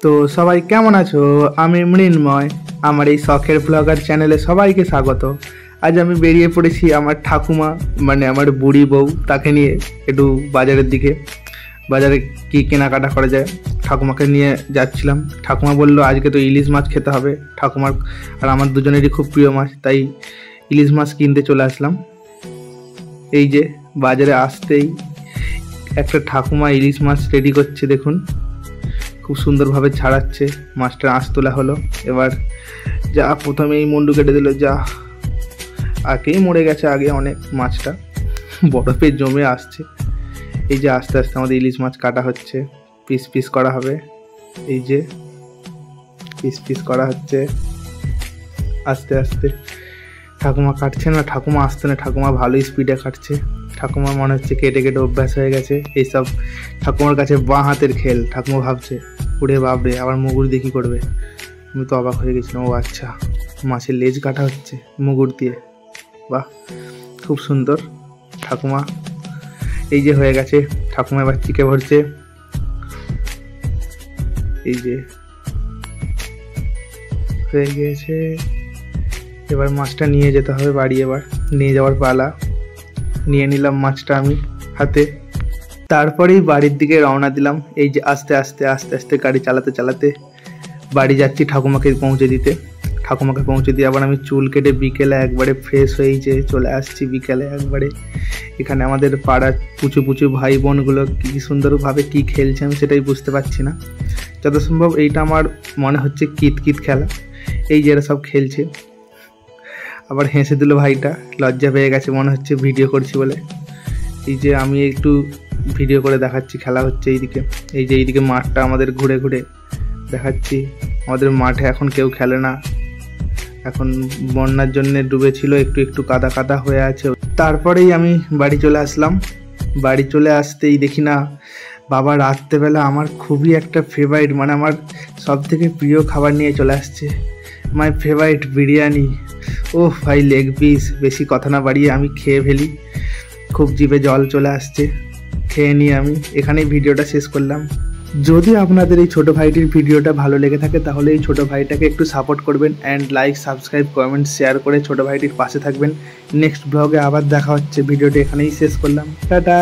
তো সবাই কেমন আছো? আমি মৃন্ময়। আমার এই শখের ব্লগার চ্যানেলে সবাইকে স্বাগত। আজ আমি বেরিয়ে পড়েছি আমার ঠাকুমা, মানে আমার বুড়ি বউ, তাকে নিয়ে একটু বাজারের দিকে। বাজারে কি কেনাকাটা করা যায়, ঠাকুমাকে নিয়ে যাচ্ছিলাম। ঠাকুমা বলল আজকে তো ইলিশ মাছ খেতে হবে। ঠাকুমার আর আমার দুজনেরই খুব প্রিয় মাছ, তাই ইলিশ মাছ কিনতে চলে আসলাম। এই যে বাজারে আসতেই একটা ঠাকুমা ইলিশ মাছ রেডি করছে, দেখুন খুব সুন্দরভাবে ছাড়াচ্ছে। মাছটা আঁশ তোলা হলো। এবার যা প্রথমেই মুন্ডু কেটে দিল, যা আগেই মরে গেছে আগে অনেক, মাছটা বরফে জমে আসছে। এই যে আস্তে আস্তে আমাদের ইলিশ মাছ কাটা হচ্ছে, পিস পিস করা হবে। এই যে পিস পিস করা হচ্ছে আস্তে আস্তে। ঠাকুমা কাটছে না, ঠাকুমা আসতে না, ঠাকুমা ভালোই স্পিডে কাটছে। ঠাকুমার মনে হচ্ছে কেটে কেটে অভ্যাস হয়ে গেছে এইসব। ঠাকুমার কাছে বাঁ হাতের খেল। ঠাকুমা ভাবছে উড়ে বাপরে আবার মুগুর দিয়ে কী করবে। আমি তো অবাক হয়ে গেছিলাম। ও আচ্ছা, মাছের লেজ কাটা হচ্ছে মুগুর দিয়ে। বাহ, খুব সুন্দর। ঠাকুমা এই যে হয়ে গেছে। ঠাকুমা এবার চিকে ভরছে। এই যে হয়ে গিয়েছে। এবার মাছটা নিয়ে যেতে হবে বাড়ি। এবার নিয়ে যাওয়ার পালা। নিয়ে নিলাম মাছটা আমি হাতে। তারপরেই বাড়ির দিকে রওনা দিলাম। এই যে আস্তে আস্তে আস্তে আস্তে গাড়ি চালাতে চালাতে বাড়ি যাচ্ছি ঠাকুমাকে পৌঁছে দিতে। ঠাকুমাকে পৌঁছে দিয়ে আবার আমি চুল কেটে বিকেলে একবারে ফ্রেশ হয়ে যে চলে আসছি বিকেলে একবারে। এখানে আমাদের পাড়ার পুচু পুচু ভাই বোনগুলো কী সুন্দরভাবে কী খেলছে আমি সেটাই বুঝতে পারছি না। যত সম্ভব এইটা আমার মনে হচ্ছে কিতকিত খেলা। এই যে এরা সব খেলছে। আবার হেসে দিল ভাইটা, লজ্জা পেয়ে গেছে মনে হচ্ছে ভিডিও করছি বলে। এই যে আমি একটু ভিডিও করে দেখাচ্ছি খেলা হচ্ছে এইদিকে। এই যে এইদিকে মাঠটা আমাদের ঘুরে ঘুরে দেখাচ্ছি। আমাদের মাঠে এখন কেউ খেলে না, এখন বন্যার জন্য ডুবেছিল, একটু একটু কাদা কাদা হয়ে আছে। তারপরেই আমি বাড়ি চলে আসলাম। বাড়ি চলে আসতেই দেখি না বাবা রাত্রেবেলা আমার খুবই একটা ফেভারিট, মানে আমার সব থেকে প্রিয় খাবার নিয়ে চলে আসছে। My favourite biryani. ও ভাই, লেগ পিস। বেশি কথা না বাড়িয়ে আমি খেয়ে ফেলি, খুব জিভে জল চলে আসছে। খেয়ে নিয়ে আমি এখানেই ভিডিওটা শেষ করলাম। যদি আপনাদের এই ছোটো ভাইটির ভিডিওটা ভালো লেগে থাকে তাহলে এই ছোটো ভাইটাকে একটু সাপোর্ট করবেন and like, subscribe, comment, share করে ছোটো ভাইটির পাশে থাকবেন। নেক্সট ব্লগে আবার দেখা হচ্ছে। ভিডিওটি এখানেই শেষ করলাম। টাটা।